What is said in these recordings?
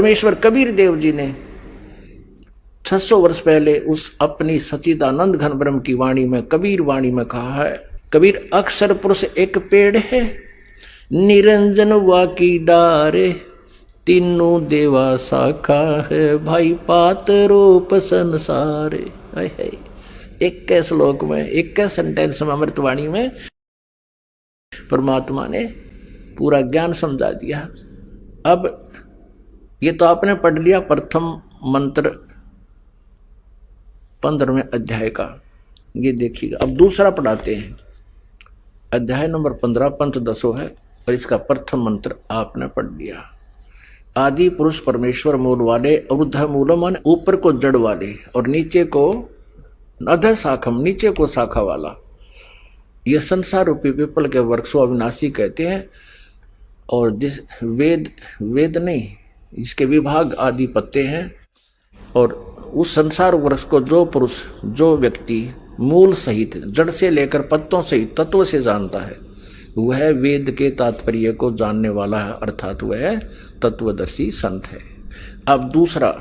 परमेश्वर कबीर देव जी ने 600 वर्ष पहले उस अपनी सच्चिदानंद घन ब्रह्म की वाणी में, कबीर वाणी में कहा है, कबीर अक्षर पुरुष एक पेड़ है, निरंजन वा की डारे, तीनों देवा शाखा है, भाई पात रूप संसारे। एक के श्लोक में, एक के सेंटेंस में, अमृतवाणी में परमात्मा ने पूरा ज्ञान समझा दिया। अब ये तो आपने पढ़ लिया प्रथम मंत्र 15वें अध्याय का, ये देखिएगा। अब दूसरा पढ़ाते हैं, अध्याय नंबर 15 पंथ 10 है और इसका प्रथम मंत्र आपने पढ़ लिया। आदि पुरुष परमेश्वर मूल वाले, ऊर्ध मूल मन ऊपर को जड़ वाले और नीचे को अध शाखम, नीचे को शाखा वाला। ये संसार रूपी पीपल के वृक्ष को अविनाशी कहते हैं। और जिस वेद नहीं, इसके विभाग आदि पत्ते हैं। और उस संसार वृक्ष को जो पुरुष, जो व्यक्ति मूल सहित, जड़ से लेकर पत्तों सहित तत्व से जानता है, वह वेद के तात्पर्य को जानने वाला है, अर्थात वह तत्वदर्शी संत है। अब दूसरा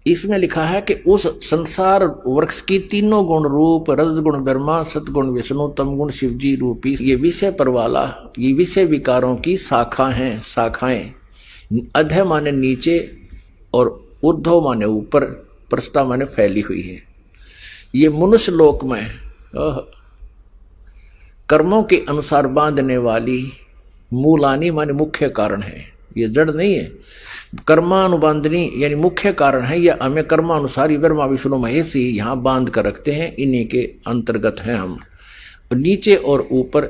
इसमें लिखा है कि उस संसार वृक्ष की तीनों गुण, रूप रजगुण ब्रह्मा, सतगुण विष्णु, तमगुण शिवजी रूपी ये विषय पर वाला, ये विषय विकारों की शाखा हैं, शाखाएं। अध माने नीचे और ऊर्ध्व माने ऊपर, प्रस्था माने फैली हुई है। ये मनुष्य लोक में कर्मों के अनुसार बांधने वाली मूलानी माने मुख्य कारण है, ये जड़ नहीं है। कर्मानुबांधनी यानी मुख्य कारण है। यह हमें कर्मानुसारी ब्रह्मा विष्णु महेश ही यहाँ बांध कर रखते हैं, इन्हीं के अंतर्गत हैं हम। नीचे और ऊपर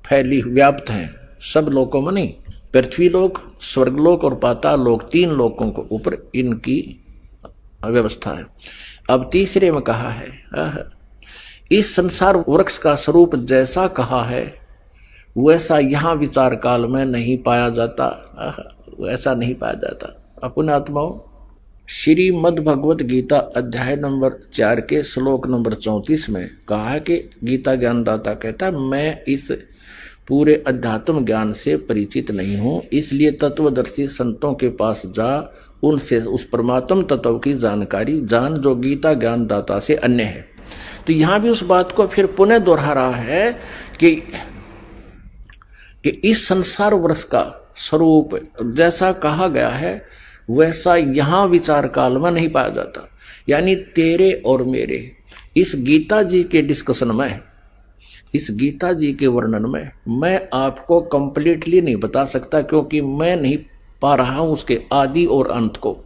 फैली व्याप्त हैं, सब लोकों में नहीं, पृथ्वी लोक, स्वर्गलोक और पाताल लोक, 3 लोकों को ऊपर इनकी व्यवस्था है। अब तीसरे में कहा है, इस संसार वृक्ष का स्वरूप जैसा कहा है वैसा यहाँ विचार काल में नहीं पाया जाता, वैसा नहीं पाया जाता। अपने आत्माओं, श्रीमद् भगवत गीता अध्याय नंबर 4 के श्लोक नंबर 34 में कहा है कि गीता ज्ञानदाता कहता है, मैं इस पूरे अध्यात्म ज्ञान से परिचित नहीं हूँ, इसलिए तत्वदर्शी संतों के पास जा, उनसे उस परमात्म तत्व की जानकारी जान जो गीता ज्ञानदाता से अन्य है। तो यहाँ भी उस बात को फिर पुनः दोहरा रहा है कि इस संसार वृक्ष का स्वरूप जैसा कहा गया है वैसा यहाँ विचार काल में नहीं पाया जाता। यानी तेरे और मेरे इस गीता जी के डिस्कशन में, इस गीता जी के वर्णन में मैं आपको कंप्लीटली नहीं बता सकता, क्योंकि मैं नहीं पा रहा हूं उसके आदि और अंत को।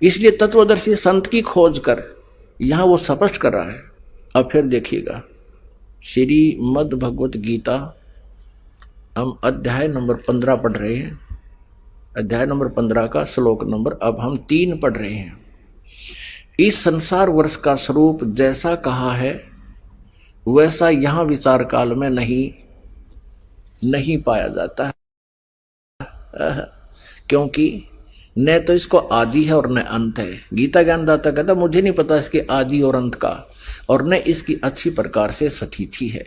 इसलिए तत्वदर्शी संत की खोज कर यहां वो स्पष्ट कर रहा है। अब फिर देखिएगा, श्रीमद् भगवत गीता हम अध्याय नंबर 15 पढ़ रहे हैं। अध्याय नंबर 15 का श्लोक नंबर अब हम 3 पढ़ रहे हैं। इस संसार वर्ष का स्वरूप जैसा कहा है वैसा यहाँ विचार काल में नहीं पाया जाता है, क्योंकि न तो इसको आदि है और न अंत है। गीता ज्ञानदाता कहता मुझे नहीं पता इसके आदि और अंत का, और न इसकी अच्छी प्रकार से स्थिति है।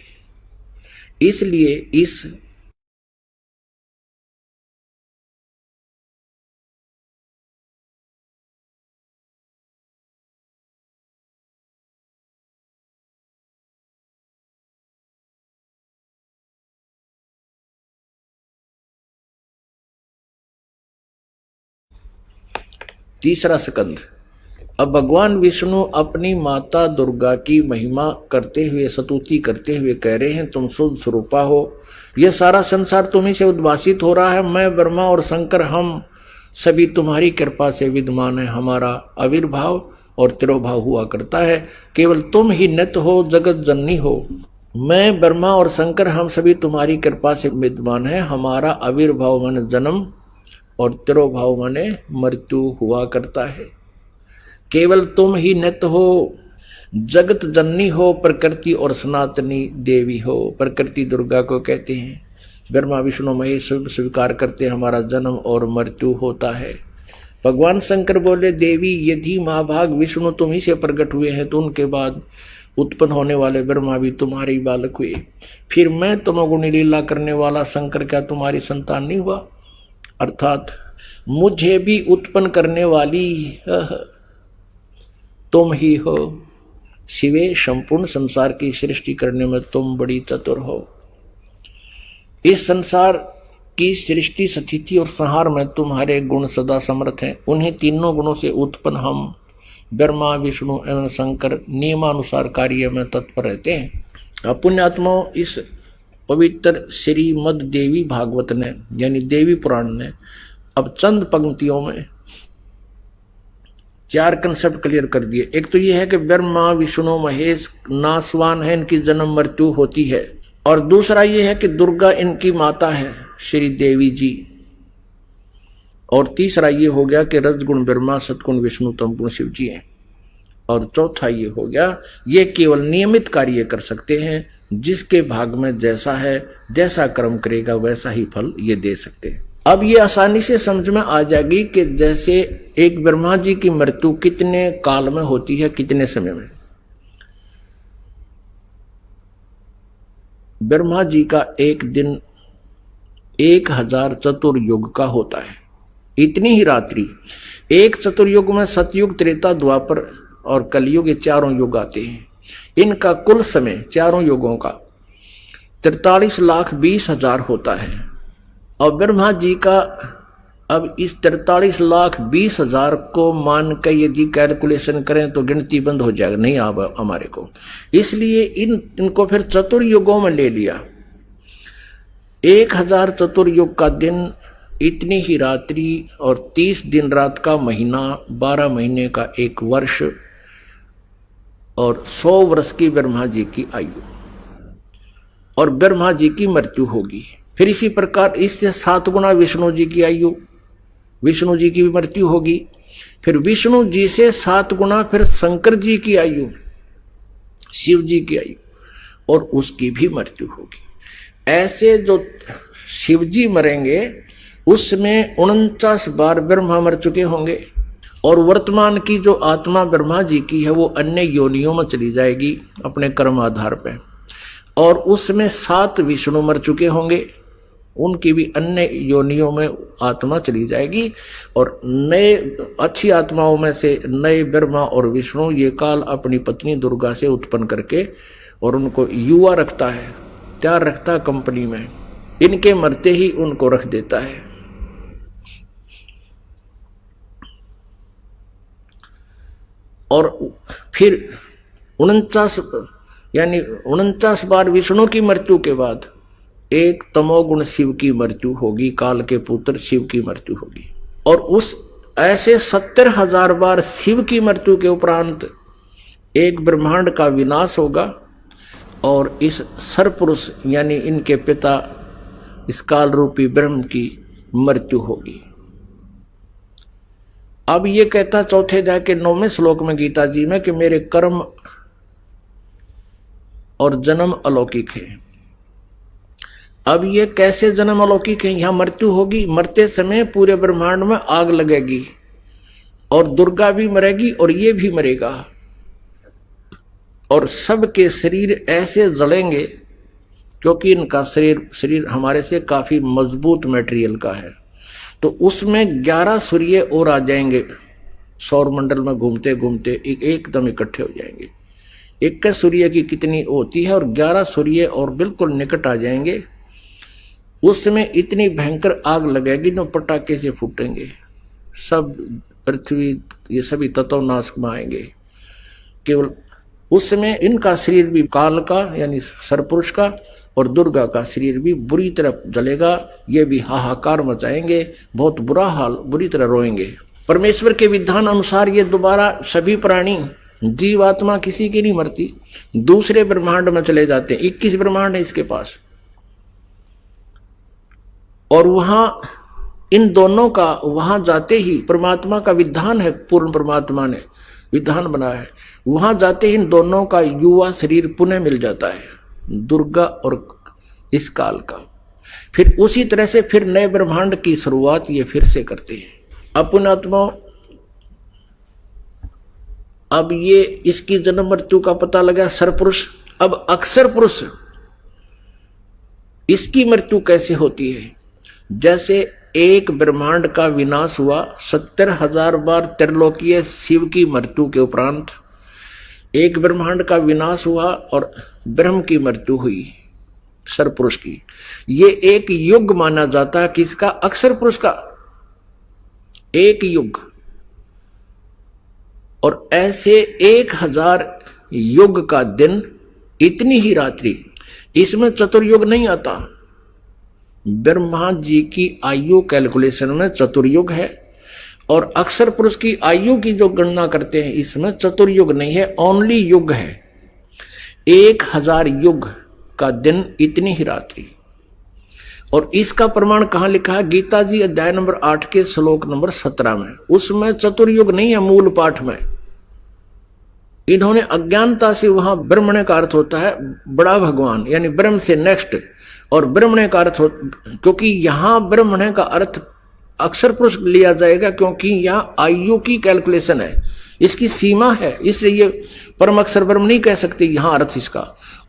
इसलिए इस तीसरा स्कंध। अब भगवान विष्णु अपनी माता दुर्गा की महिमा करते हुए, स्तुति करते हुए कह रहे हैं, तुम शुद्ध स्वरूपा हो, यह सारा संसार तुम्ही से उद्भासित हो रहा है। मैं ब्रह्मा और शंकर हम सभी तुम्हारी कृपा से विद्यमान है। हमारा आविर्भाव और तिरोभाव हुआ करता है, केवल तुम ही नित्य हो, जगत जननी हो। मैं ब्रह्मा और शंकर हम सभी तुम्हारी कृपा से विद्यमान है। हमारा आविर्भाव माने जन्म और तिरोभाव माने मृत्यु हुआ करता है। केवल तुम ही नित्य हो, जगत जननी हो, प्रकृति और सनातनी देवी हो। प्रकृति दुर्गा को कहते हैं। ब्रह्मा विष्णु महेश स्वीकार करते हैं हमारा जन्म और मृत्यु होता है। भगवान शंकर बोले, देवी यदि महाभाग विष्णु तुम ही से प्रकट हुए हैं तो उनके बाद उत्पन्न होने वाले ब्रह्मा भी तुम्हारे ही बालक हुए। फिर मैं तमोगुणी लीला करने वाला शंकर क्या तुम्हारी संतान नहीं हुआ? अर्थात मुझे भी उत्पन्न करने वाली तुम ही हो। शिवे, संपूर्ण संसार की सृष्टि करने में तुम बड़ी चतुर हो। इस संसार की सृष्टि, स्थिति और संहार में तुम्हारे गुण सदा समर्थ हैं। उन्हीं तीनों गुणों से उत्पन्न हम ब्रह्मा, विष्णु एवं शंकर नियमानुसार कार्य में तत्पर रहते हैं। पुण्यात्माओं, इस पवित्र श्रीमद् देवी भागवत ने यानी देवी पुराण ने अब चंद पंक्तियों में 4 कंसेप्ट क्लियर कर दिए। एक तो यह है कि ब्रह्मा, विष्णु, महेश नासवान है, इनकी जन्म मृत्यु होती है। और दूसरा यह है कि दुर्गा इनकी माता है, श्री देवी जी। और तीसरा ये हो गया कि रजगुण ब्रह्मा, सतगुण विष्णु, तमगुण शिव जी हैं। और चौथा ये हो गया, ये केवल नियमित कार्य कर सकते हैं। जिसके भाग में जैसा है, जैसा कर्म करेगा वैसा ही फल ये दे सकते हैं। अब ये आसानी से समझ में आ जाएगी कि जैसे एक ब्रह्मा जी की मृत्यु कितने काल में होती है, कितने समय में। ब्रह्मा जी का एक दिन 1000 चतुर्युग का होता है। इतनी ही रात्रि एक चतुर्युग में सतयुग, त्रेता, द्वापर और कलयुग, ये चारों युग आते हैं। इनका कुल समय चारों युगों का 43,20,000 होता है। और ब्रह्मा जी का अब इस 43,20,000 को मान कर यदि कैलकुलेशन करें तो गिनती बंद हो जाएगा, नहीं आ हमारे को। इसलिए इनको फिर चतुर्युगों में ले लिया। 1000 चतुर्युग का दिन, इतनी ही रात्रि और 30 दिन रात का महीना, 12 महीने का एक वर्ष और 100 वर्ष की ब्रह्मा जी की आयु। और ब्रह्मा जी की मृत्यु होगी। फिर इसी प्रकार इससे 7 गुना विष्णु जी की आयु, विष्णु जी की भी मृत्यु होगी। फिर विष्णु जी से 7 गुना फिर शंकर जी की आयु, शिव जी की आयु, और उसकी भी मृत्यु होगी। ऐसे जो शिव जी मरेंगे उसमें 49 बार ब्रह्मा मर चुके होंगे। और वर्तमान की जो आत्मा ब्रह्मा जी की है वो अन्य योनियों में चली जाएगी अपने कर्म आधार पर। और उसमें 7 विष्णु मर चुके होंगे, उनकी भी अन्य योनियों में आत्मा चली जाएगी। और नए अच्छी आत्माओं में से नए ब्रह्मा और विष्णु ये काल अपनी पत्नी दुर्गा से उत्पन्न करके और उनको युवा रखता है, तैयार रखता है कंपनी में। इनके मरते ही उनको रख देता है। और फिर 49 बार विष्णु की मृत्यु के बाद एक तमोगुण शिव की मृत्यु होगी, काल के पुत्र शिव की मृत्यु होगी। और उस ऐसे 70,000 बार शिव की मृत्यु के उपरांत एक ब्रह्मांड का विनाश होगा और इस सरपुरुष यानी इनके पिता इस काल रूपी ब्रह्म की मृत्यु होगी। अब ये कहता चौथे अध्याय के 9वें श्लोक में गीता जी में कि मेरे कर्म और जन्म अलौकिक है। अब ये कैसे जन्म अलौकिक है? यहां मृत्यु होगी, मरते समय पूरे ब्रह्मांड में आग लगेगी और दुर्गा भी मरेगी और ये भी मरेगा और सबके शरीर ऐसे जलेंगे क्योंकि इनका शरीर हमारे से काफी मजबूत मटेरियल का है। तो उसमें 11 सूर्य और आ जाएंगे, सौर मंडल में घूमते घूमते एकदम इकट्ठे हो जाएंगे। 21 सूर्य की कितनी होती है और 11 सूर्य और बिल्कुल निकट आ जाएंगे। उसमें इतनी भयंकर आग लगेगी न पटाखे से फूटेंगे, सब पृथ्वी ये सभी तत्व नाश में आएंगे। केवल उस समय इनका शरीर भी काल का यानी सरपुरुष का और दुर्गा का शरीर भी बुरी तरह जलेगा। ये भी हाहाकार मचाएंगे, बहुत बुरा हाल, बुरी तरह रोएंगे। परमेश्वर के विधान अनुसार ये दोबारा सभी प्राणी जीवात्मा किसी की नहीं मरती, दूसरे ब्रह्मांड में चले जाते हैं। 21 ब्रह्मांड है इसके पास और वहां इन दोनों का वहां जाते ही परमात्मा का विधान है, पूर्ण परमात्मा ने विधान बनाया है। वहां जाते ही इन दोनों का युवा शरीर पुनः मिल जाता है, दुर्गा और इस काल का। फिर उसी तरह से फिर नए ब्रह्मांड की शुरुआत ये फिर से करते हैं। अपनात्मा अब ये इसकी जन्म मृत्यु का पता लगा सरपुरुष। अब अक्षर पुरुष इसकी मृत्यु कैसे होती है? जैसे एक ब्रह्मांड का विनाश हुआ 70,000 बार त्रिलोकीय शिव की मृत्यु के उपरांत एक ब्रह्मांड का विनाश हुआ और ब्रह्म की मृत्यु हुई, अक्षर पुरुष की। ये एक युग माना जाता है किसका? अक्षर पुरुष का, एक युग। और ऐसे 1000 युग का दिन, इतनी ही रात्रि, इसमें चतुर्युग नहीं आता। ब्रह्मा जी की आयु कैलकुलेशन में चतुर्युग है और अक्षर पुरुष की आयु की जो गणना करते हैं इसमें चतुर्युग नहीं है, ओनली युग है। 1000 युग का दिन, इतनी ही रात्रि। और इसका प्रमाण कहां लिखा है? गीता जी अध्याय नंबर 8 के श्लोक नंबर 17 में। उसमें चतुर्युग नहीं है मूल पाठ में। इन्होंने अज्ञानता से वहां ब्रह्मण्य का अर्थ होता है बड़ा भगवान, यानी ब्रह्म से नेक्स्ट, और ब्रह्मण्य का अर्थ क्योंकि यहां ब्रह्मण्य का अर्थ अक्षर पुरुष लिया जाएगा क्योंकि यहां आयु की कैलकुलेशन है, इसकी सीमा है, इसलिए ये परम अक्षर ब्रह्म नहीं कह सकते यहां अर्थ इसका।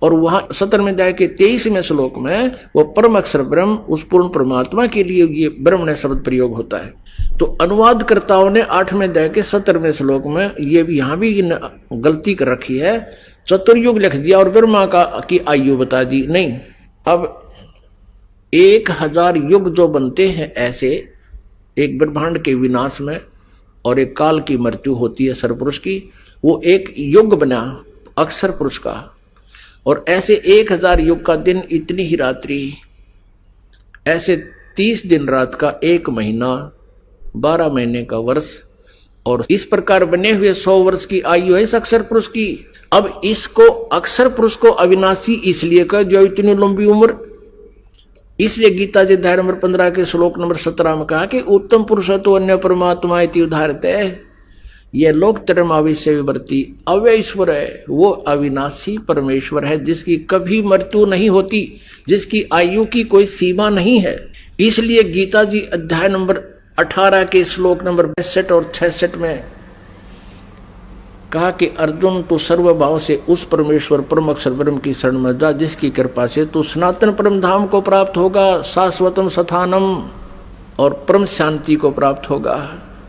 और वहां 17वें अध्याय के 23वें श्लोक में वो परम अक्षर ब्रह्म, उस पूर्ण परमात्मा के लिए ये ब्रह्मण्य शब्द प्रयोग होता है। तो अनुवादकर्ताओं ने 8वें अध्याय के 17वें श्लोक में ये भी यहां भी गलती कर रखी है, चतुर्युग लिख दिया और ब्रह्मा की आयु बता दी। नहीं, अब 1000 युग जो बनते हैं ऐसे एक ब्रह्मांड के विनाश में और एक काल की मृत्यु होती है सरपुरुष की, वो एक युग बना अक्षर पुरुष का। और ऐसे 1000 युग का दिन, इतनी ही रात्रि, ऐसे 30 दिन रात का एक महीना, 12 महीने का वर्ष, और इस प्रकार बने हुए 100 वर्ष की आयु है इस अक्षर पुरुष की। अब इसको अक्षर पुरुष को अविनाशी इसलिए कह जो इतनी लंबी उम्र, इसलिए गीता जी अध्याय नंबर 15 के श्लोक नंबर 17 में कहा कि उत्तम पुरुष तो अन्य परमात्मा इति उदाहरते, यह लोकत्रयमाविश्य विवर्ती अव्यय ईश्वर है, वो अविनाशी परमेश्वर है जिसकी कभी मृत्यु नहीं होती, जिसकी आयु की कोई सीमा नहीं है। इसलिए गीता जी अध्याय नंबर 18 के श्लोक नंबर 62 और 66 में कहा कि अर्जुन तू सर्वभाव से उस परमेश्वर परम अक्षर ब्रह्म की शरण में जा जिसकी कृपा से तू सनातन परम धाम को प्राप्त होगा, शाश्वतम स्थानम, और परम शांति को प्राप्त होगा।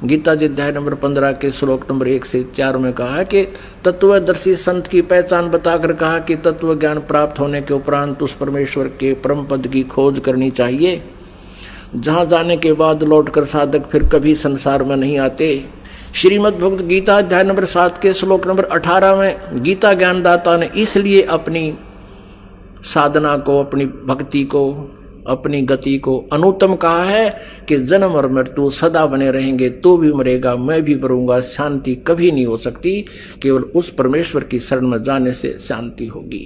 गीता जी अध्याय नंबर 15 के श्लोक नंबर 1 से 4 में कहा है कि तत्वदर्शी संत की पहचान बताकर कहा कि तत्व ज्ञान प्राप्त होने के उपरांत उस परमेश्वर के परम पद की खोज करनी चाहिए, जहां जाने के बाद लौटकर साधक फिर कभी संसार में नहीं आते। श्रीमद् भगवद गीता अध्याय नंबर 7 के श्लोक नंबर 18 में गीता ज्ञानदाता ने इसलिए अपनी साधना को, अपनी भक्ति को, अपनी गति को अनुत्तम कहा है कि जन्म और मृत्यु सदा बने रहेंगे, तो भी मरेगा, मैं भी मरूंगा, शांति कभी नहीं हो सकती, केवल उस परमेश्वर की शरण में जाने से शांति होगी।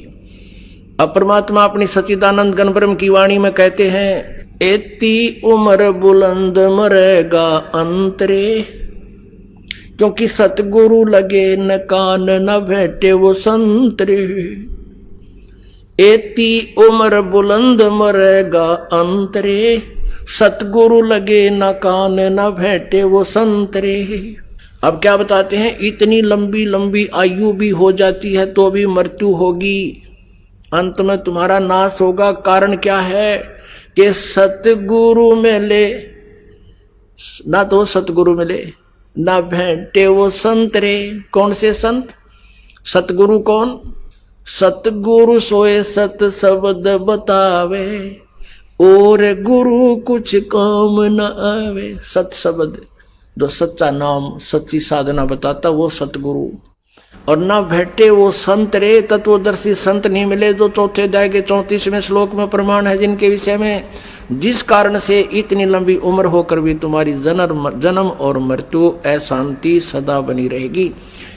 अब परमात्मा अपनी सच्चिदानंद घन ब्रह्म की वाणी में कहते हैं, एती उम्र बुलंद मरेगा अंतरे, क्योंकि सतगुरु लगे न कान न भेटे वो संतरे। एती उम्र बुलंद मरेगा अंतरे, सतगुरु लगे न कान न भेटे वो संतरे। अब क्या बताते हैं, इतनी लंबी लंबी आयु भी हो जाती है तो भी मृत्यु होगी, अंत में तुम्हारा नाश होगा। कारण क्या है कि सतगुरु मिले ना, तो सतगुरु मिले ना भेंटे वो संतरे। कौन से संत? सतगुरु कौन? सतगुरु सोए सत शब्द बतावे, और गुरु कुछ काम न आवे। सत शब्द जो सच्चा नाम, सच्ची साधना बताता, वो सतगुरु। और ना भेटे वो संत रे, तत्वदर्शी संत नहीं मिले, जो चौथे अध्याय के 34वें श्लोक में प्रमाण है, जिनके विषय में जिस कारण से इतनी लंबी उम्र होकर भी तुम्हारी जन्म और मृत्यु अशांति सदा बनी रहेगी।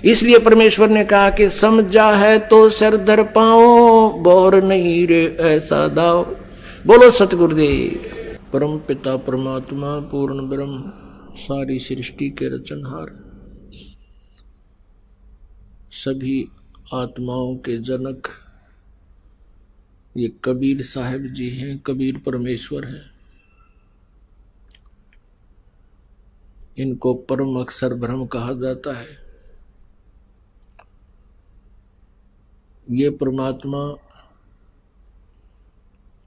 इसलिए परमेश्वर ने कहा कि समझा है तो सर धर पाओ, बोर नहीं रे ऐसा दाओ। बोलो सतगुरुदेव। परम पिता परमात्मा पूर्ण ब्रह्म, सारी सृष्टि के रचनहार, सभी आत्माओं के जनक, ये कबीर साहब जी हैं, कबीर परमेश्वर हैं। इनको परम अक्षर ब्रह्म कहा जाता है। ये परमात्मा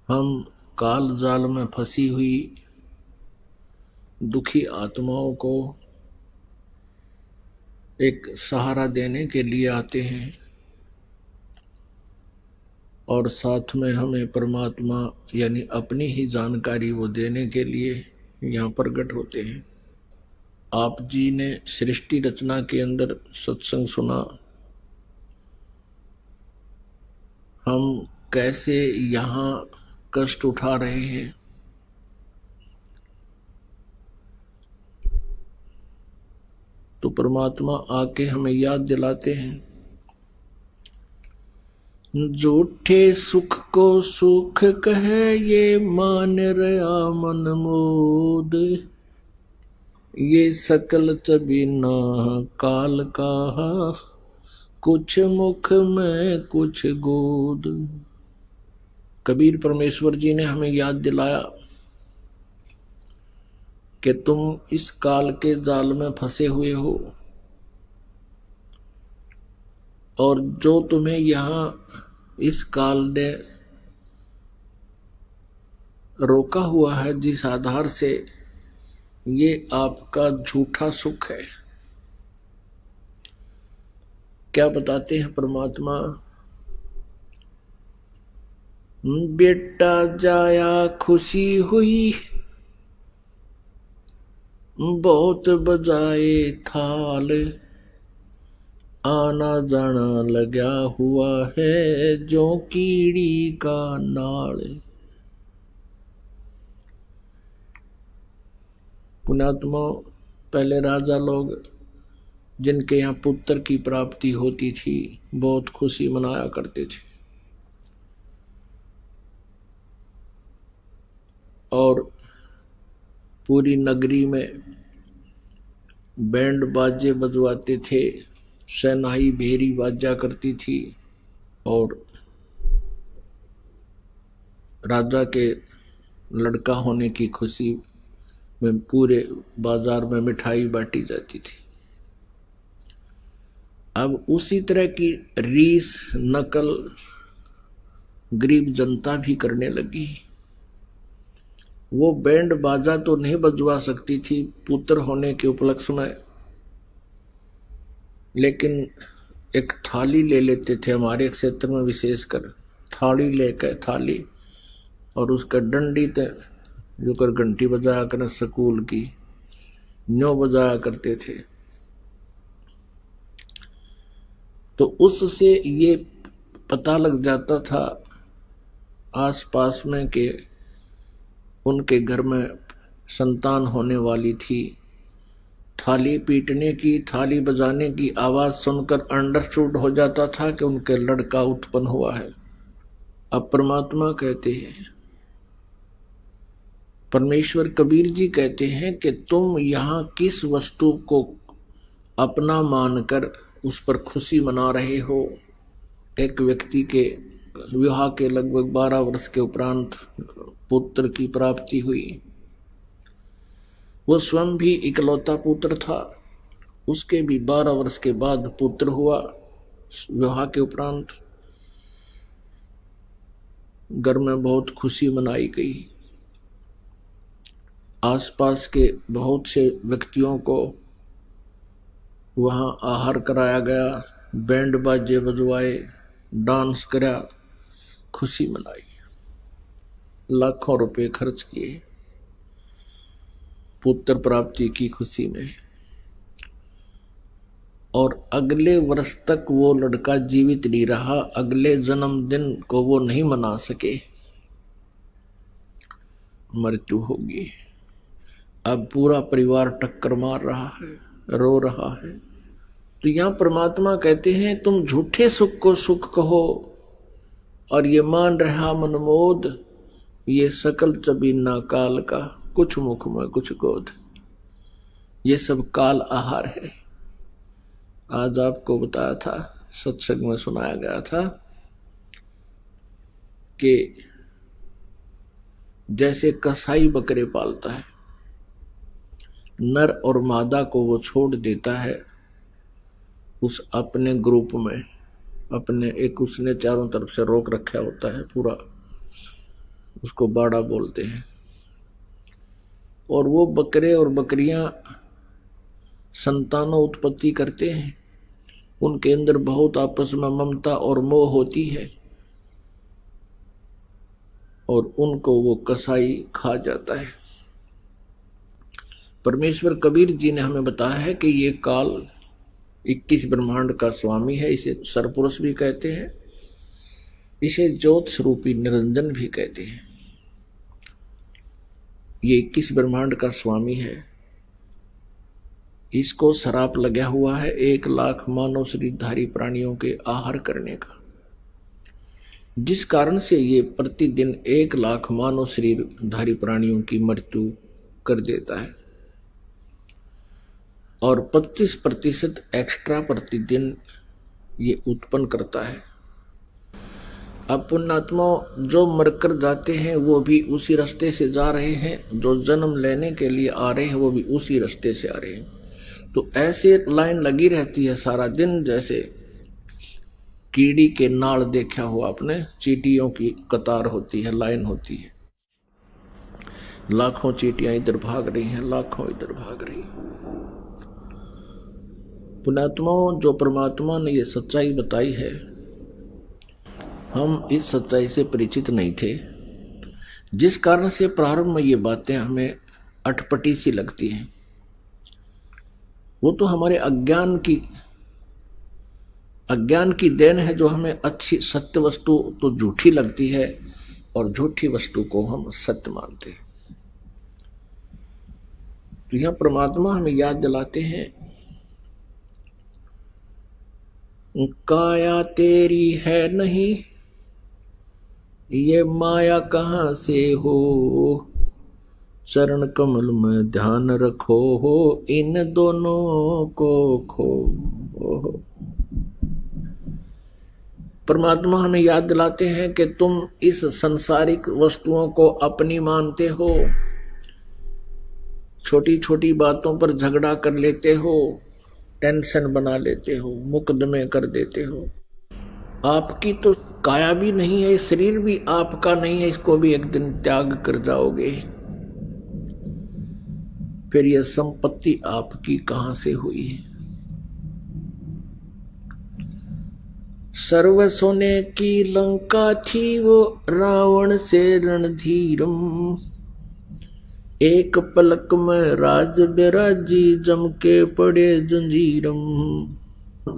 हम काल जाल में फंसी हुई दुखी आत्माओं को एक सहारा देने के लिए आते हैं और साथ में हमें परमात्मा यानी अपनी ही जानकारी वो देने के लिए यहाँ प्रकट होते हैं। आप जी ने सृष्टि रचना के अंदर सत्संग सुना, हम कैसे यहाँ कष्ट उठा रहे हैं, तो परमात्मा आके हमें याद दिलाते हैं। झूठे सुख को सुख कहे ये मान रहा मन मोद, ये सकल चबीना काल का, कुछ मुख में कुछ गोद। कबीर परमेश्वर जी ने हमें याद दिलाया कि तुम इस काल के जाल में फंसे हुए हो और जो तुम्हें यहाँ इस काल ने रोका हुआ है, जिस आधार से, ये आपका झूठा सुख है। क्या बताते हैं परमात्मा? बेटा जाया खुशी हुई, बहुत बजाए थाल, आना जाना लगा हुआ है जो कीड़ी का नाल। पुण्यात्मा, पहले राजा लोग जिनके यहाँ पुत्र की प्राप्ति होती थी बहुत खुशी मनाया करते थे और पूरी नगरी में बैंड बाजे बजवाते थे, शहनाई भेरी बाजा करती थी और राजा के लड़का होने की खुशी में पूरे बाजार में मिठाई बांटी जाती थी। अब उसी तरह की रीस नकल गरीब जनता भी करने लगी। वो बैंड बाजा तो नहीं बजवा सकती थी पुत्र होने के उपलक्ष्य में, लेकिन एक थाली ले लेते थे। हमारे क्षेत्र में विशेषकर थाली लेकर, थाली और उसका डंडी जो कर घंटी बजाया कर स्कूल की न्यों बजाया करते थे। तो उससे ये पता लग जाता था आसपास में कि उनके घर में संतान होने वाली थी। थाली पीटने की, थाली बजाने की आवाज सुनकर अंडरस्टूड हो जाता था कि उनके लड़का उत्पन्न हुआ है। अब परमात्मा कहते हैं, परमेश्वर कबीर जी कहते हैं कि तुम यहाँ किस वस्तु को अपना मानकर उस पर खुशी मना रहे हो। एक व्यक्ति के विवाह के लगभग 12 वर्ष के उपरांत पुत्र की प्राप्ति हुई। वो स्वयं भी इकलौता पुत्र था, उसके भी 12 वर्ष के बाद पुत्र हुआ। विवाह के उपरांत घर में बहुत खुशी मनाई गई। आसपास के बहुत से व्यक्तियों को वहाँ आहार कराया गया, बैंड बाजे बजवाए, डांस करा, खुशी मनाई, लाखों रुपए खर्च किए पुत्र प्राप्ति की खुशी में। और अगले वर्ष तक वो लड़का जीवित नहीं रहा, अगले जन्मदिन को वो नहीं मना सके, मृत्यु होगी। अब पूरा परिवार टक्कर मार रहा है, रो रहा है। तो यहाँ परमात्मा कहते हैं तुम झूठे सुख को सुख कहो और ये मान रहा मनमोद, ये सकल चबीना काल का, कुछ मुख में कुछ गोद। ये सब काल आहार है। आज आपको बताया था, सत्संग में सुनाया गया था कि जैसे कसाई बकरे पालता है, नर और मादा को वो छोड़ देता है उस अपने ग्रुप में, अपने एक उसने चारों तरफ से रोक रखा होता है पूरा, उसको बाड़ा बोलते हैं। और वो बकरे और बकरियां संतानों उत्पत्ति करते हैं, उनके अंदर बहुत आपस में ममता और मोह होती है और उनको वो कसाई खा जाता है। परमेश्वर कबीर जी ने हमें बताया है कि ये काल 21 ब्रह्मांड का स्वामी है। इसे सरपुरुष भी कहते हैं, इसे ज्योत स्वरूपी निरंजन भी कहते हैं। ये 21 ब्रह्मांड का स्वामी है। इसको शराप लगा हुआ है 1 लाख मानव शरीरधारी प्राणियों के आहार करने का, जिस कारण से ये प्रतिदिन 1 लाख मानव शरीरधारी प्राणियों की मृत्यु कर देता है और 25% एक्स्ट्रा प्रतिदिन ये उत्पन्न करता है। अब पुण्यात्मा जो मरकर जाते हैं वो भी उसी रास्ते से जा रहे हैं, जो जन्म लेने के लिए आ रहे हैं वो भी उसी रास्ते से आ रहे हैं। तो ऐसे लाइन लगी रहती है सारा दिन, जैसे कीड़ी के नाल देखा हुआ आपने, चींटियों की कतार होती है, लाइन होती है, लाखों चींटियां इधर भाग रही हैं, लाखों इधर भाग रही हैं। पुण्यात्माओं, जो परमात्मा ने ये सच्चाई बताई है, हम इस सच्चाई से परिचित नहीं थे, जिस कारण से प्रारंभ में ये बातें हमें अटपटी सी लगती हैं। वो तो हमारे अज्ञान की देन है, जो हमें अच्छी सत्य वस्तु तो झूठी लगती है और झूठी वस्तु को हम सत्य मानते हैं। तो यह परमात्मा हमें याद दिलाते हैं, काया तेरी है नहीं, ये माया कहाँ से हो, चरण कमल में ध्यान रखो हो, इन दोनों को खो हो। परमात्मा हमें याद दिलाते हैं कि तुम इस संसारिक वस्तुओं को अपनी मानते हो, छोटी छोटी बातों पर झगड़ा कर लेते हो, टेंशन बना लेते हो, मुकदमे कर देते हो। आपकी तो काया भी नहीं है, शरीर भी आपका नहीं है, इसको भी एक दिन त्याग कर जाओगे। फिर यह संपत्ति आपकी कहां से हुई है? सर्व सोने की लंका थी वो रावण से रणधीरम, एक पलक में राज बिराजी जम के पड़े जंजीरम।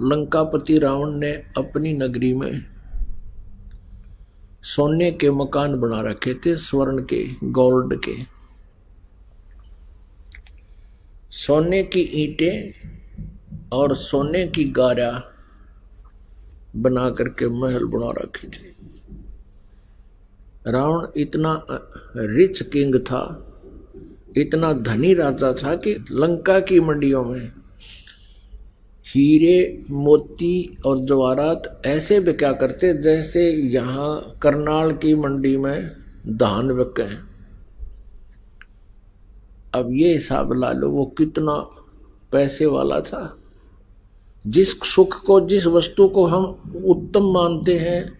लंकापति रावण ने अपनी नगरी में सोने के मकान बना रखे थे, स्वर्ण के, गोल्ड के, सोने की ईंटें और सोने की गारा बना करके महल बना रखे थे। रावण इतना रिच किंग था, इतना धनी राजा था कि लंका की मंडियों में हीरे, मोती और जवाहरात ऐसे बिका करते जैसे यहाँ करनाल की मंडी में धान बिके हैं। अब ये हिसाब ला लो वो कितना पैसे वाला था। जिस सुख को, जिस वस्तु को हम उत्तम मानते हैं,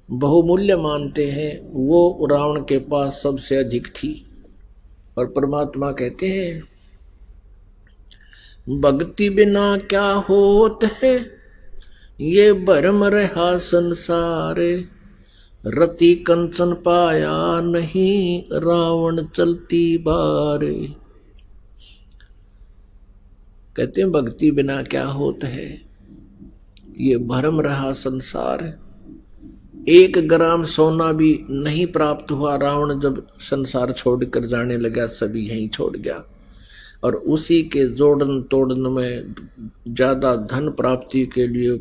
बहुमूल्य मानते हैं, वो रावण के पास सबसे अधिक थी। और परमात्मा कहते हैं, भक्ति बिना क्या होत है, ये भरम रहा संसारे, रति कंचन पाया नहीं, रावण चलती बारे। कहते हैं भक्ति बिना क्या होता है, ये भरम रहा संसार। 1 ग्राम सोना भी नहीं प्राप्त हुआ। रावण जब संसार छोड़कर जाने लगा, सभी यहीं छोड़ गया और उसी के जोड़न तोड़न में ज्यादा धन प्राप्ति के लिए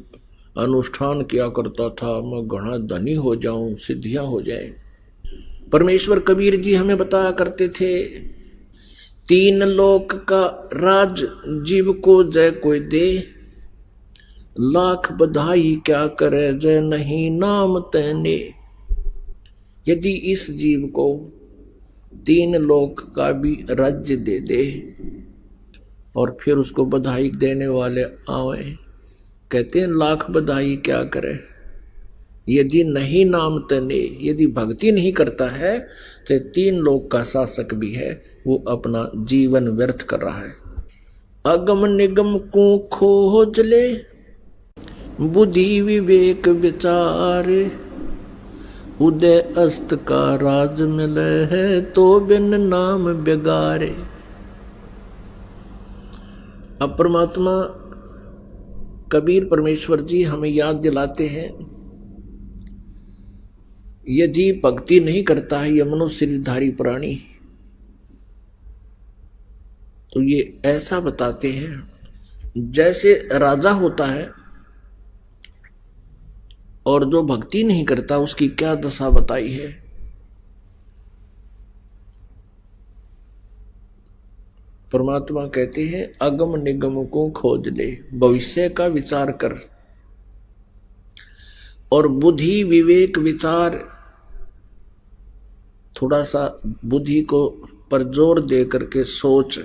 अनुष्ठान किया करता था। मैं घना धनी हो जाऊं, सिद्धियां हो जाए। परमेश्वर कबीर जी हमें बताया करते थे, 3 लोक का राज जीव को जय कोई दे, लाख बधाई क्या करे जय नहीं नाम तैने। यदि इस जीव को 3 लोक का भी राज्य दे दे और फिर उसको बधाई देने वाले आवे, कहते हैं लाख बधाई क्या करे, यदि नहीं नाम तने, यदि भक्ति नहीं करता है तो 3 लोक का शासक भी है, वो अपना जीवन व्यर्थ कर रहा है। अगम निगम को खोज ले, बुद्धि विवेक विचार, उदय अस्त का राज मिले है, तो बिन नाम बेगारे। अब परमात्मा कबीर परमेश्वर जी हमें याद दिलाते हैं, यदि भक्ति नहीं करता है ये मनुष्य शरीरधारी प्राणी, तो ये ऐसा बताते हैं जैसे राजा होता है और जो भक्ति नहीं करता उसकी क्या दशा बताई है। परमात्मा कहते हैं अगम निगम को खोज ले, भविष्य का विचार कर, और बुद्धि विवेक विचार, थोड़ा सा बुद्धि को पर जोर दे करके सोच।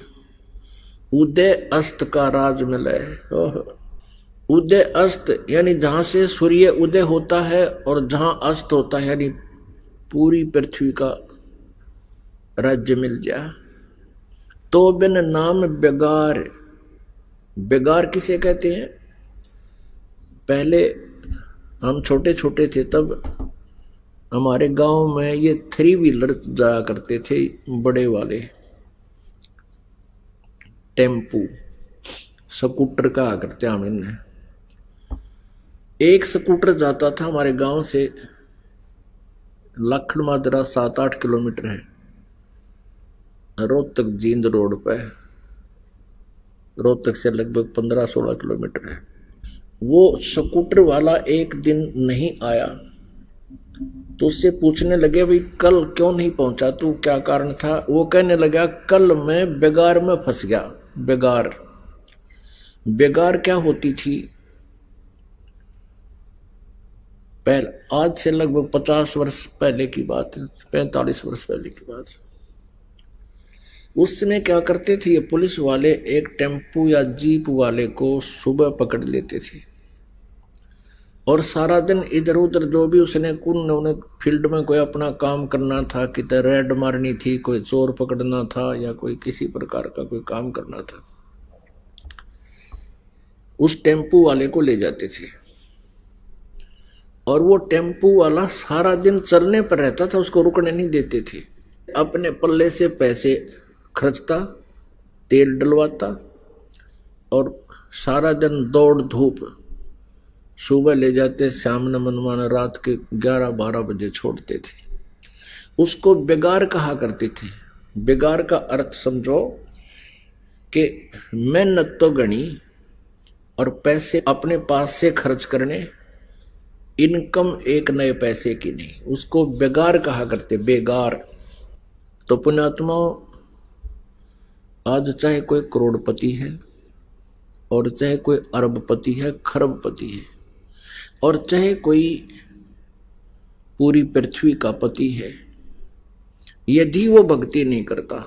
उदय अस्त का राज मिले। उदय अस्त यानी जहां से सूर्य उदय होता है और जहां अस्त होता है, यानी पूरी पृथ्वी का राज्य मिल जाए। तो बिन नाम बेगार, बेगार किसे कहते हैं? पहले हम छोटे छोटे थे तब हमारे गांव में ये 3 व्हीलर जाया करते थे, बड़े वाले टेम्पू, स्कूटर कहा करते हम इन्हें। एक स्कूटर जाता था हमारे गांव से लखन माजरा 7-8 किलोमीटर है, रोहतक जींद रोड पे, रोहतक से लगभग 15-16 किलोमीटर है। वो स्कूटर वाला एक दिन नहीं आया तो उससे पूछने लगे भाई कल क्यों नहीं पहुंचा तू, क्या कारण था? वो कहने लगा कल मैं बेगार में फंस गया। बेगार, बेगार क्या होती थी? पहले, आज से लगभग 50 वर्ष पहले की बात है, 45 वर्ष पहले की बात है। उस समय क्या करते थे ये पुलिस वाले, एक टेम्पू या जीप वाले को सुबह पकड़ लेते थे और सारा दिन इधर उधर जो भी उसने उन्होंने फील्ड में कोई अपना काम करना था, कितने रेड मारनी थी, कोई चोर पकड़ना था या कोई किसी प्रकार का कोई काम करना था, उस टेम्पू वाले को ले जाते थे। और वो टेम्पू वाला सारा दिन चलने पर रहता था, उसको रुकने नहीं देते थे। अपने पल्ले से पैसे खर्चता, तेल डलवाता और सारा दिन दौड़ धूप, सुबह ले जाते, शाम न मनमाना रात के 11-12 बजे छोड़ते थे। उसको बेगार कहा करते थे। बेगार का अर्थ समझो कि मेहनत तो गणी और पैसे अपने पास से खर्च करने, इनकम एक नए पैसे की नहीं, उसको बेगार कहा करते, बेगार। तो पुण्यात्माओं, आज चाहे कोई करोड़पति है और चाहे कोई अरबपति है, खरबपति है, और चाहे कोई पूरी पृथ्वी का पति है, यदि वो भक्ति नहीं करता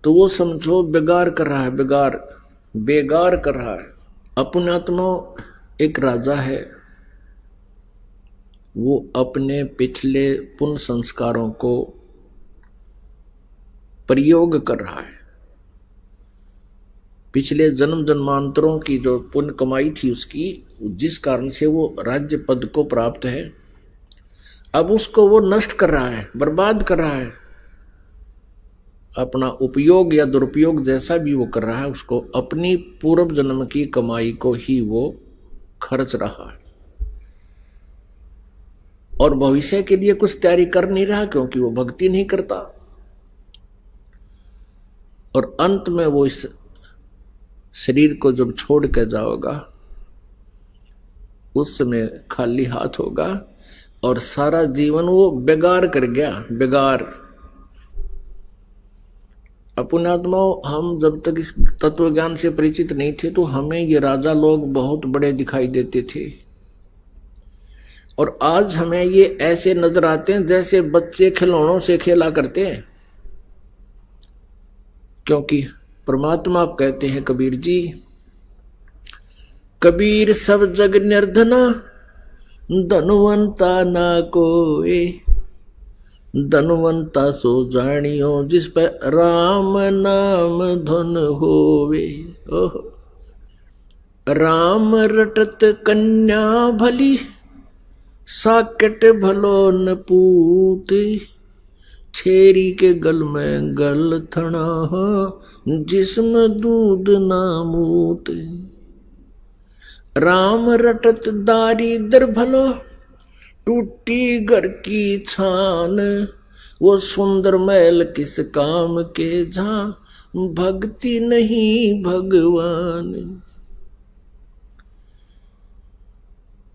तो वो समझो बेगार कर रहा है, बेगार, बेगार कर रहा है। अपनात्मा एक राजा है, वो अपने पिछले पुण्य संस्कारों को प्रयोग कर रहा है। पिछले जन्म जन्मांतरों की जो पुण्य कमाई थी उसकी, जिस कारण से वो राज्य पद को प्राप्त है, अब उसको वो नष्ट कर रहा है, बर्बाद कर रहा है। अपना उपयोग या दुरुपयोग जैसा भी वो कर रहा है, उसको अपनी पूर्व जन्म की कमाई को ही वो खर्च रहा है और भविष्य के लिए कुछ तैयारी कर नहीं रहा, क्योंकि वो भक्ति नहीं करता। और अंत में वो इस शरीर को जब छोड़ के जाओगा, उस समय खाली हाथ होगा और सारा जीवन वो बेगार कर गया, बेगार। पुण्यात्माओं, हम जब तक इस तत्व ज्ञान से परिचित नहीं थे तो हमें ये राजा लोग बहुत बड़े दिखाई देते थे, और आज हमें ये ऐसे नजर आते हैं जैसे बच्चे खिलौनों से खेला करते हैं। क्योंकि परमात्मा आप कहते हैं कबीर जी, कबीर सब जग निर्धना, धनवंता ना कोई, धनवंता सो जानियो जिस पे राम नाम धन होवे। ओह, राम रटत कन्या भली, साकेट भलो न पूत, छेरी के गल में गल थना, जिसमें दूध ना मूत। राम रटत दारिद्र भलो, टूटी घर की छान, वो सुंदर महल किस काम के, जहां भक्ति नहीं भगवान।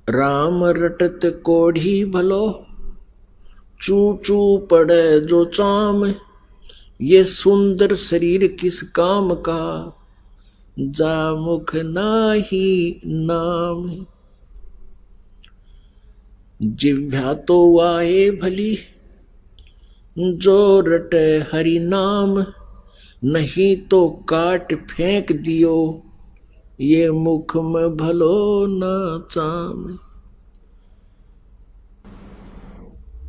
राम रटत कोढ़ी भलो, चू चू पड़े जो चाम, ये सुंदर शरीर किस काम का, जा मुख नाही नाम। जिह्वा तो वाए भली, जो रटे हरि नाम, नहीं तो काट फेंक दियो, ये मुख में भलो ना चाम।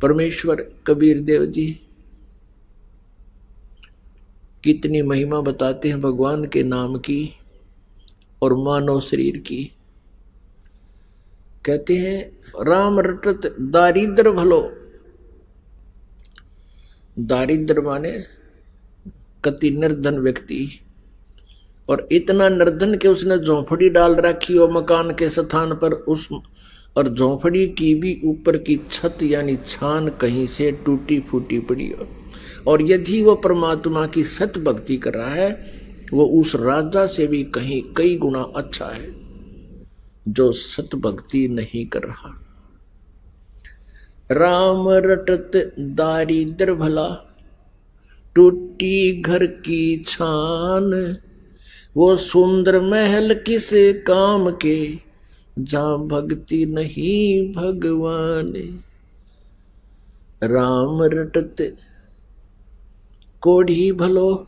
परमेश्वर कबीर देव जी कितनी महिमा बताते हैं भगवान के नाम की और मानव शरीर की। कहते हैं राम रटत दारिद्र भलो, दारिद्र माने कति निर्धन व्यक्ति, और इतना निर्धन के उसने झोंपड़ी डाल रखी हो मकान के स्थान पर, उस और झोंपड़ी की भी ऊपर की छत यानी छान कहीं से टूटी फूटी पड़ी हो। और यदि वो परमात्मा की सत भक्ति कर रहा है, वो उस राजा से भी कहीं कई गुना अच्छा है जो सत भक्ति नहीं कर रहा। राम रटत दारिद्र भला, टूटी घर की छान, वो सुंदर महल किस काम के, जहां भक्ति नहीं भगवान। राम रटत कोढ़ी भलो,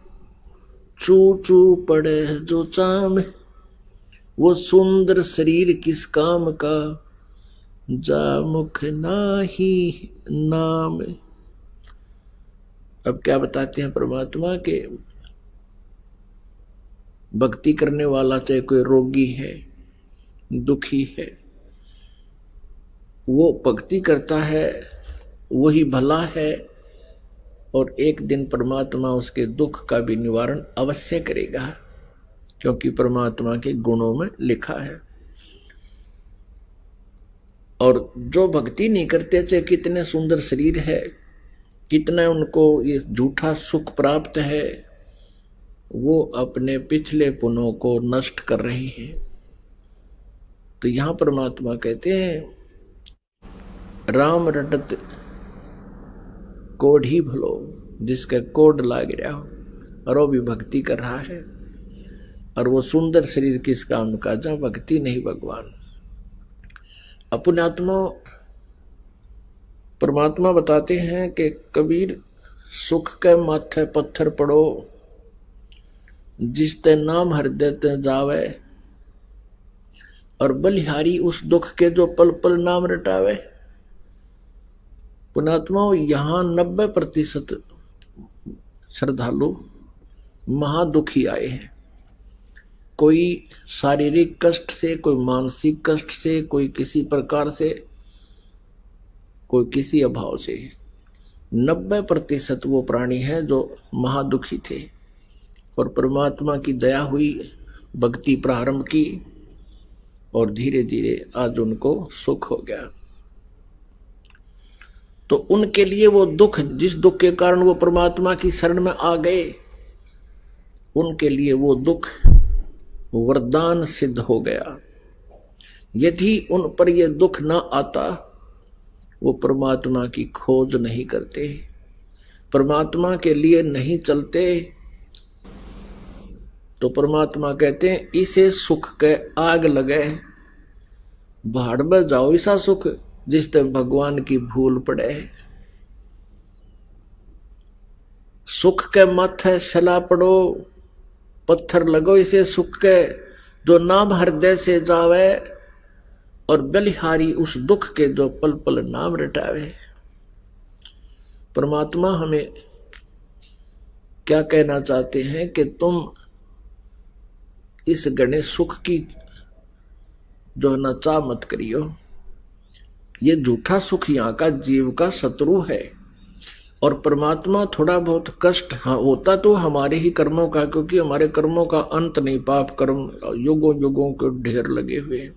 चू चू पड़े जो चाम, वो सुंदर शरीर किस काम का, जा मुख नाही नाम। अब क्या बताते हैं परमात्मा के भक्ति करने वाला चाहे कोई रोगी है, दुखी है, वो भक्ति करता है वही भला है, और एक दिन परमात्मा उसके दुख का भी निवारण अवश्य करेगा, क्योंकि परमात्मा के गुणों में लिखा है। और जो भक्ति नहीं करते चाहे कितने सुंदर शरीर है, कितना उनको ये झूठा सुख प्राप्त है, वो अपने पिछले पुण्यों को नष्ट कर रहे हैं। तो यहां परमात्मा कहते हैं राम रटत कोढ़ी भलो, जिसका कोड लाग रहा हो और वो भी भक्ति कर रहा है, और वो सुंदर शरीर किस काम का, जहां भक्ति नहीं भगवान। अपने आत्मा परमात्मा बताते हैं कि कबीर सुख के माथे पत्थर पड़ो, जिस ते नाम हृदय ते जावे, और बलिहारी उस दुख के जो पल पल नाम रटावे। पुणात्मा यहां 90% श्रद्धालु महादुखी आए हैं, कोई शारीरिक कष्ट से, कोई मानसिक कष्ट से, कोई किसी प्रकार से, कोई किसी अभाव से। 90% वो प्राणी हैं जो महादुखी थे, और परमात्मा की दया हुई, भक्ति प्रारंभ की, और धीरे धीरे आज उनको सुख हो गया। तो उनके लिए वो दुख, जिस दुख के कारण वो परमात्मा की शरण में आ गए, उनके लिए वो दुख वरदान सिद्ध हो गया। यदि उन पर यह दुख ना आता, वो परमात्मा की खोज नहीं करते, परमात्मा के लिए नहीं चलते, तो परमात्मा कहते हैं इसे सुख के आग लगे, भाड़ में जाओ ऐसा सुख जिस तक भगवान की भूल पड़े। सुख के माथे सला पड़ो, पत्थर लगो इसे सुख के, जो नाम हृदय से जावे, और बलिहारी उस दुख के जो पल पल नाम रटावे। परमात्मा हमें क्या कहना चाहते हैं कि तुम इस गणे सुख की जो न चाह मत करियो। ये झूठा सुख यहाँ का जीव का शत्रु है। और परमात्मा थोड़ा बहुत कष्ट होता तो हमारे ही कर्मों का, क्योंकि हमारे कर्मों का अंत नहीं, पाप कर्म युगों युगों के ढेर लगे हुए हैं।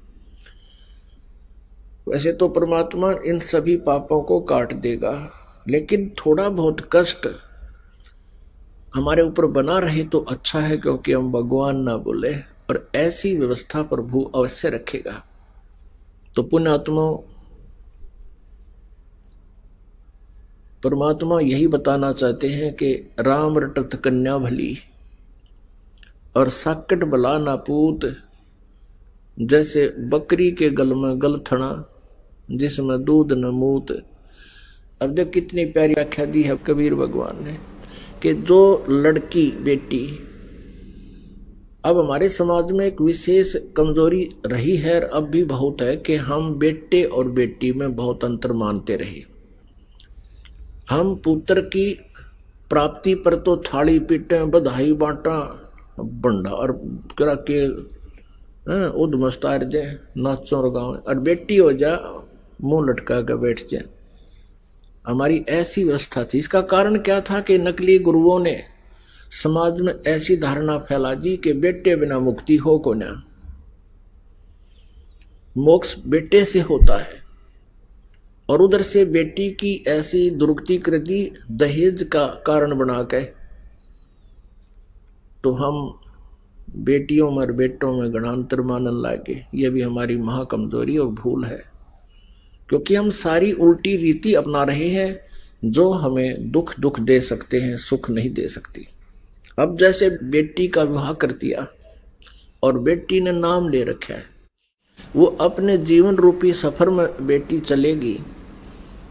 वैसे तो परमात्मा इन सभी पापों को काट देगा, लेकिन थोड़ा बहुत कष्ट हमारे ऊपर बना रहे तो अच्छा है, क्योंकि हम भगवान ना बोले। और ऐसी व्यवस्था प्रभु अवश्य रखेगा। तो पुण्यात्मा, परमात्मा यही बताना चाहते हैं कि राम रटत कन्या भली और साकट भला ना पूत, जैसे बकरी के गल में गल थना जिसमें दूध न मूत। अब देख कितनी प्यारी व्याख्या दी है कबीर भगवान ने कि जो लड़की बेटी, अब हमारे समाज में एक विशेष कमजोरी रही है, अब भी बहुत है, कि हम बेटे और बेटी में बहुत अंतर मानते रहे। हम पुत्र की प्राप्ति पर तो थाली पीटे, बधाई बांटा, बंडा और करा के उद मस्तार दे, नाचों और गाँव, और बेटी हो जा मुंह लटका कर बैठ जाए। हमारी ऐसी व्यवस्था थी। इसका कारण क्या था कि नकली गुरुओं ने समाज में ऐसी धारणा फैला दी कि बेटे बिना मुक्ति हो को ना, मोक्ष बेटे से होता है। और उधर से बेटी की ऐसी दुर्गति कर दी दहेज का कारण बना के। तो हम बेटियों में और बेटों में गणांतर मानने लगे। ये भी हमारी महाकमजोरी और भूल है, क्योंकि हम सारी उल्टी रीति अपना रहे हैं जो हमें दुख दुख दे सकते हैं, सुख नहीं दे सकती। अब जैसे बेटी का विवाह कर दिया और बेटी ने नाम ले रखा है, वो अपने जीवन रूपी सफर में बेटी चलेगी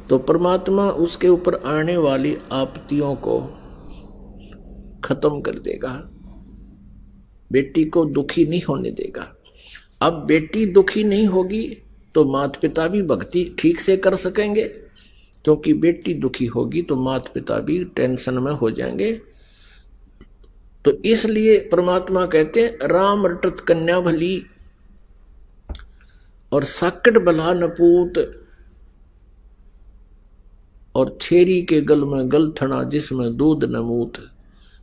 तो परमात्मा उसके ऊपर आने वाली आपत्तियों को खत्म कर देगा, बेटी को दुखी नहीं होने देगा। अब बेटी दुखी नहीं होगी तो माता पिता भी भक्ति ठीक से कर सकेंगे, क्योंकि बेटी दुखी होगी तो माता पिता भी टेंशन में हो जाएंगे। तो इसलिए परमात्मा कहते हैं राम रटत कन्या भली और साकट भला नपूत, और छेरी के गल में गल थना जिसमें दूध न मूत।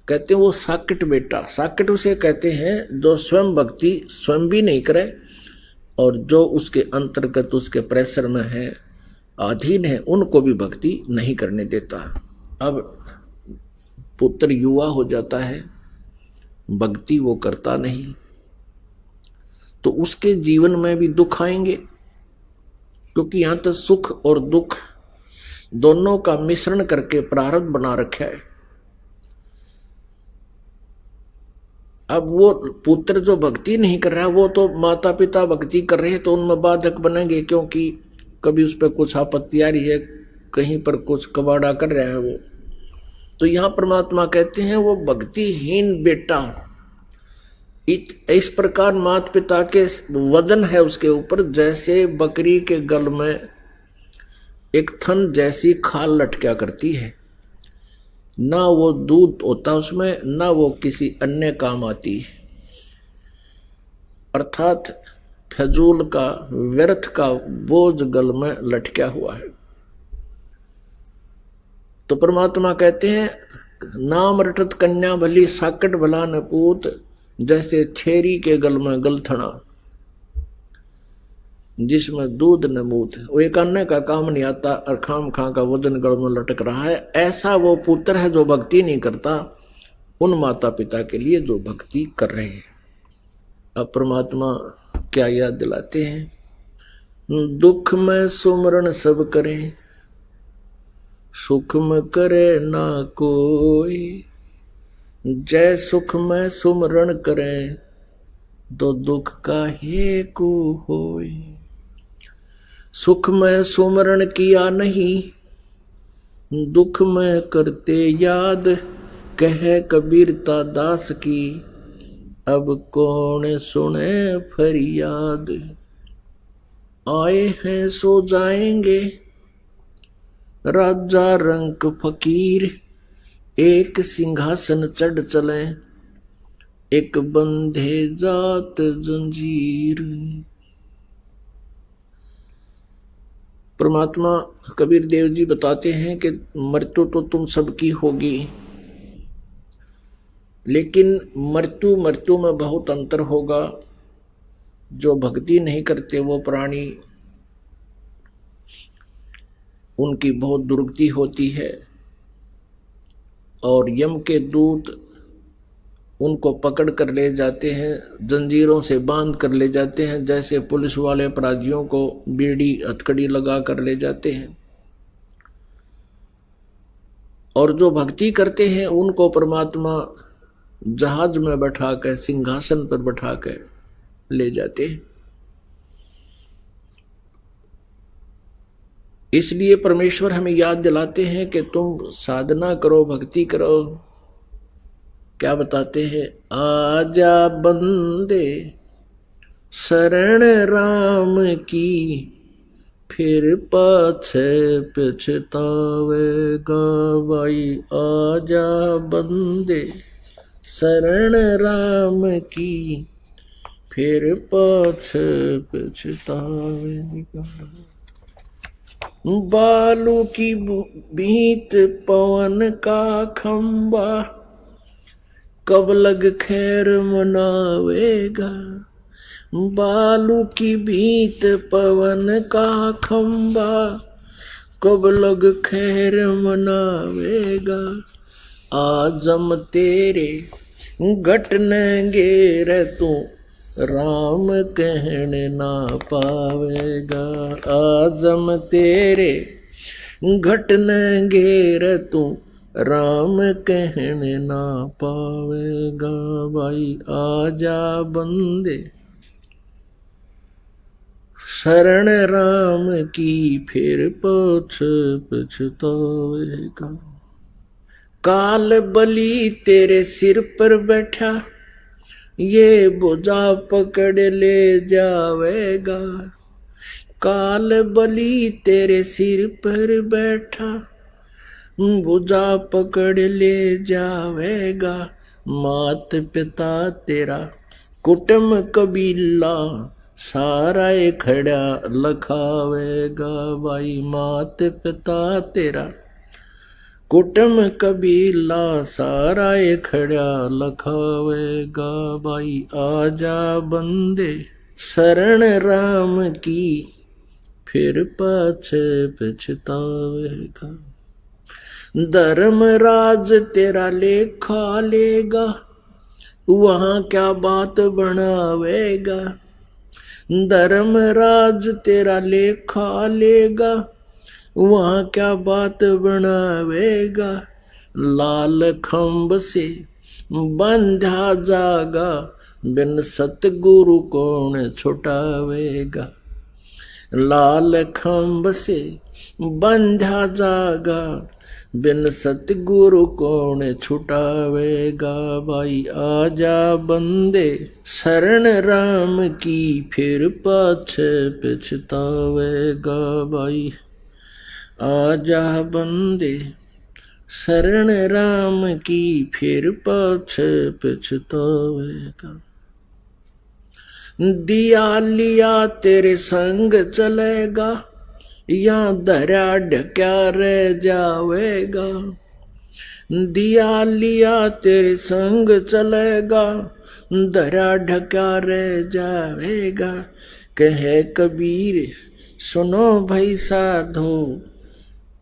कहते हैं वो साकट बेटा, साकट उसे कहते हैं जो स्वयं भक्ति स्वयं भी नहीं करे और जो उसके अंतर्गत उसके प्रेशर में है, अधीन है, उनको भी भक्ति नहीं करने देता। अब पुत्र युवा हो जाता है, भक्ति वो करता नहीं, तो उसके जीवन में भी दुख आएंगे, क्योंकि यहां तो सुख और दुख दोनों का मिश्रण करके प्रारब्ध बना रखा है। अब वो पुत्र जो भक्ति नहीं कर रहा, वो तो माता पिता भक्ति कर रहे हैं तो उनमें बाधक बनेंगे, क्योंकि कभी उस पर कुछ आपत्ति आ रही है, कहीं पर कुछ कबाड़ा कर रहा है वो। तो यहां परमात्मा कहते हैं वो भक्तिहीन बेटा, इस प्रकार माता पिता के वजन है उसके ऊपर, जैसे बकरी के गल में एक थन जैसी खाल लटका करती है, ना वो दूध होता उसमें, ना वो किसी अन्य काम आती है। अर्थात फजूल का, व्यर्थ का बोझ गल में लटका हुआ है। तो परमात्मा कहते हैं नाम रटत कन्या भली साकट भला न पूत, जैसे छेरी के गल में गलथना जिसमें दूध न मूत। वो एक अन्य का काम नहीं आता और खाम खा का वजन गल में लटक रहा है, ऐसा वो पुत्र है जो भक्ति नहीं करता उन माता पिता के लिए जो भक्ति कर रहे हैं। अब परमात्मा क्या याद दिलाते हैं, दुख में सुमरण सब करें सुख में करे ना कोई, जय सुख में सुमरण करें तो दुख का हेतु होई। सुख में सुमरण किया नहीं दुख में करते याद, कह कबीरता दास की अब कौन सुने फरियाद। आए हैं सो जाएंगे, राजा रंक फकीर, एक सिंहासन चढ़ चले, एक बंधे जात जंजीर। परमात्मा कबीर देव जी बताते हैं कि मृत्यु तो तुम सबकी होगी, लेकिन मृत्यु मृत्यु में बहुत अंतर होगा। जो भक्ति नहीं करते वो प्राणी, उनकी बहुत दुर्गति होती है और यम के दूत उनको पकड़ कर ले जाते हैं, जंजीरों से बांध कर ले जाते हैं, जैसे पुलिस वाले अपराधियों को बीड़ी हथकड़ी लगा कर ले जाते हैं। और जो भक्ति करते हैं उनको परमात्मा जहाज में बैठा कर, सिंहासन पर बैठा कर ले जाते हैं। इसलिए परमेश्वर हमें याद दिलाते हैं कि तुम साधना करो, भक्ति करो। क्या बताते हैं? आजा बंदे शरण राम की, फिर पाछे पछतावेगा भाई। आजा बंदे शरण राम की, फिर पाछे पछतावेगा। बालू की बीत पवन का खंबा, कब लग खैर मनावेगा। बालू की बीत पवन का खंबा, कब लग खैर मनावेगा। आजम तेरे घटनेंगे रे तू, राम कहने ना पावेगा। आजम तेरे घटनेंगे रे तू, राम कहने ना पावेगा भाई। आजा बंदे शरण राम की, फिर पछ पछतावेगा। काल बलि तेरे सिर पर बैठा, ये बोझा पकड़ ले जावेगा। काल बलि तेरे सिर पर बैठा, बोझा पकड़ ले जावेगा। मात पिता तेरा कुटुंब कबीला, सारा खड़ा लखावेगा भाई। मात पिता तेरा कुटुंब कबीला, सारा खड़ा लखावेगा भाई। आजा बंदे शरण राम की, फिर पाछे पछतावेगा। धर्मराज तेरा लेखा लेगा, वहां क्या बात बनावेगा। धर्मराज तेरा लेखा लेगा, वहां क्या बात बनावेगा। लाल खंभ से बंधा जागा, बिन सतगुरु कौन छुटावेगा। लाल खंभ से बंधा जागा, बिन सतगुरु कौन छुटावेगा भाई। आजा बंदे शरण राम की, फिर पाछे पछतावेगा भाई। आजा बंदे शरण राम की, फिर पाछे पछतावेगा। दिया लिया तेरे संग चलेगा, या धरा ढक्या रह जावेगा। दिया लिया तेरे संग चलेगा, धरा ढक्या रह जावेगा। कहे कबीर सुनो भाई साधो,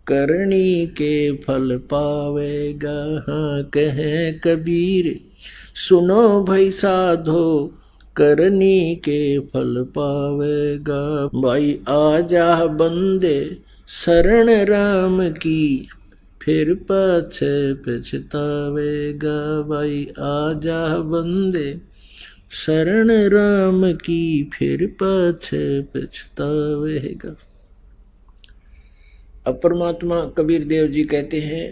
करनी के फल पावेगा। हाँ कहे कबीर सुनो भाई साधो, करनी के फल पावेगा भाई। आजा बंदे शरण राम की, फिर पाछे पछतावेगा भाई। आजा बंदे शरण राम की, फिर पाछे पछतावेगा। अब परमात्मा कबीर देव जी कहते हैं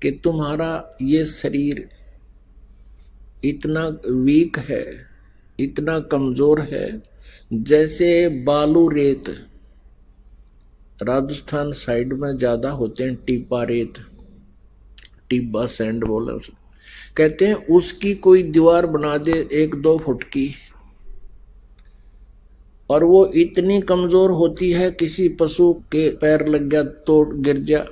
कि तुम्हारा ये शरीर इतना वीक है, इतना कमजोर है जैसे बालू रेत, राजस्थान साइड में ज्यादा होते हैं टिब्बा रेत, टिब्बा सैंड बोले उसे, कहते हैं उसकी कोई दीवार बना दे 1-2 फुट की, और वो इतनी कमजोर होती है किसी पशु के पैर लग गया तो गिर जा,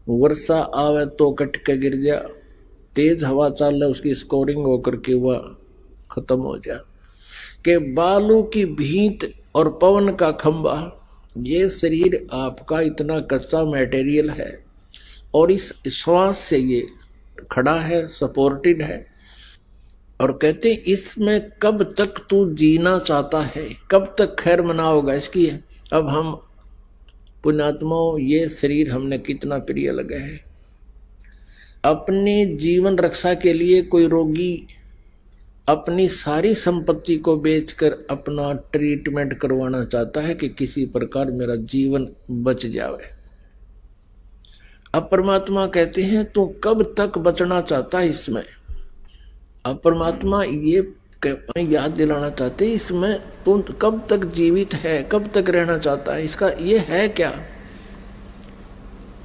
वर्षा आवे तो कट के गिर जा, तेज हवा चले उसकी स्कोरिंग होकर के वह खत्म हो जा। के बालू की भींत और पवन का खंबा, ये शरीर आपका इतना कच्चा मटेरियल है और इस श्वास से ये खड़ा है, सपोर्टेड है। और कहते इसमें कब तक तू जीना चाहता है, कब तक खैर मनाओगा इसकी। अब हम पुण्यात्माओं, ये शरीर हमने कितना प्रिय लगा है। अपनी जीवन रक्षा के लिए कोई रोगी अपनी सारी संपत्ति को बेचकर अपना ट्रीटमेंट करवाना चाहता है कि किसी प्रकार मेरा जीवन बच जाए। अब परमात्मा कहते हैं तू कब तक बचना चाहता है इसमें। अब परमात्मा ये याद दिलाना चाहते हैं इसमें तू कब तक जीवित है, कब तक रहना चाहता है, इसका ये है क्या।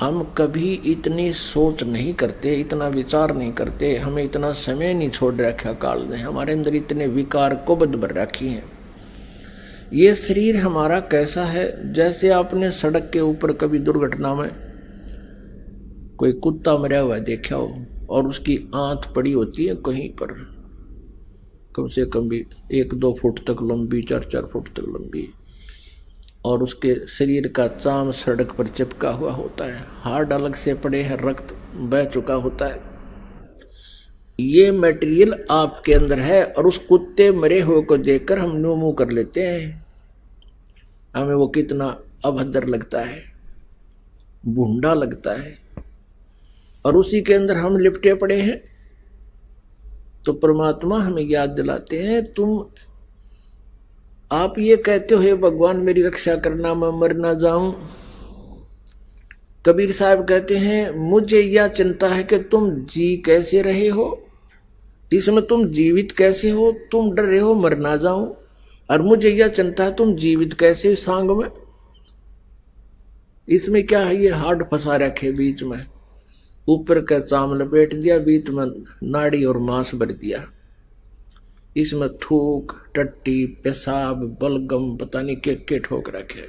हम कभी इतनी सोच नहीं करते, इतना विचार नहीं करते, हमें इतना समय नहीं छोड़ रखा काल ने, हमारे अंदर इतने विकार कुबद भर रखी हैं। ये शरीर हमारा कैसा है, जैसे आपने सड़क के ऊपर कभी दुर्घटना में कोई कुत्ता मरा हुआ देखा हो और उसकी आंत पड़ी होती है कहीं पर, कम से कम भी 1-2 फुट तक लंबी, 4-4 फुट तक लंबी, और उसके शरीर का चाम सड़क पर चिपका हुआ होता है, हाड़ अलग से पड़े हैं, रक्त बह चुका होता है। ये मटेरियल आपके अंदर है और उस कुत्ते मरे हुए को देखकर हम न्यू मुंह कर लेते हैं, हमें वो कितना अभद्र लगता है, भूंडा लगता है, और उसी के अंदर हम लिपटे पड़े हैं। तो परमात्मा हमें याद दिलाते हैं आप ये कहते हो हे भगवान मेरी रक्षा करना, मैं मर ना जाऊं। कबीर साहब कहते हैं मुझे यह चिंता है कि तुम जी कैसे रहे हो, इसमें तुम जीवित कैसे हो, तुम डर रहे हो मर ना जाऊं, और मुझे यह चिंता है तुम जीवित कैसे सांग में। इसमें क्या है, ये हार्ड फंसा रखे बीच में, ऊपर का चाम लपेट दिया, बीच में नाड़ी और मांस भर दिया, इसमें थूक, टट्टी, पेशाब, बलगम, पता नहीं के ठोक रखे।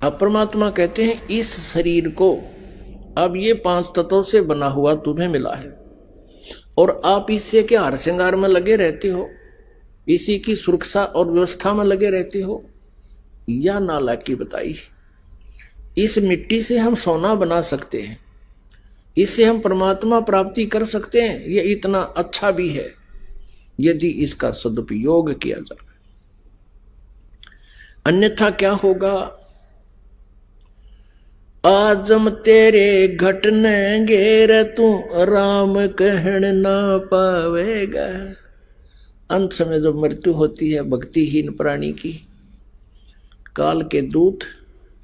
अब परमात्मा कहते हैं इस शरीर को अब ये 5 तत्वों से बना हुआ तुम्हें मिला है और आप इससे के हार श्रृंगार में लगे रहते हो, इसी की सुरक्षा और व्यवस्था में लगे रहते हो। या नाला की बताई, इस मिट्टी से हम सोना बना सकते हैं, इससे हम परमात्मा प्राप्ति कर सकते हैं। ये इतना अच्छा भी है यदि इसका सदुपयोग किया जाए, अन्यथा क्या होगा। आजम तेरे घटनेंगे रे तू राम कहन ना पावेगा। अंत समय जब मृत्यु होती है भक्तिहीन प्राणी की, काल के दूत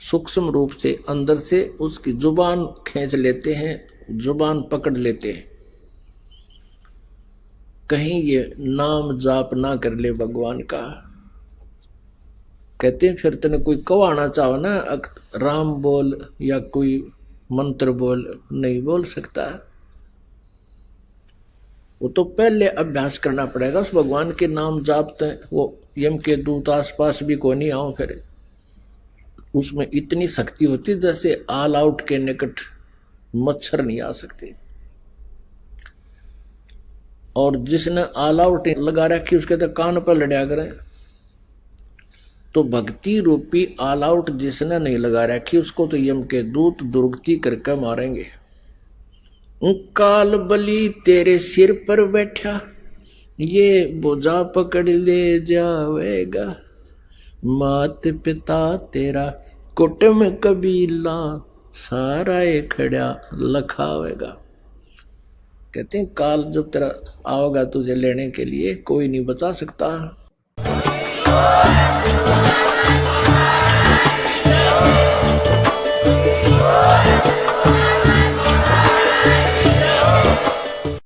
सूक्ष्म रूप से अंदर से उसकी जुबान खींच लेते हैं, जुबान पकड़ लेते हैं, कहीं ये नाम जाप ना कर ले भगवान का। कहते हैं फिर तने कोई कवाना चाहो ना, राम बोल या कोई मंत्र बोल, नहीं बोल सकता। वो तो पहले अभ्यास करना पड़ेगा उस भगवान के नाम जापते। वो यम के दूत आसपास भी को नहीं आओ, फिर उसमें इतनी शक्ति होती जैसे ऑल आउट के निकट मच्छर नहीं आ सकते। और जिसने ऑल आउट लगा रखी उसके तो कान पर लड़ा करे। तो भक्ति रूपी ऑल आउट जिसने नहीं लगा रखी उसको तो यम के दूत दुर्गति करके मारेंगे। काल बलि तेरे सिर पर बैठा, ये बोझा पकड़ ले जावेगा। मात पिता तेरा कुटुंब कबीला, सारा ये खड़ा लखावेगा। कहते हैं काल जब तेरा आओगा तुझे लेने के लिए, कोई नहीं बचा सकता।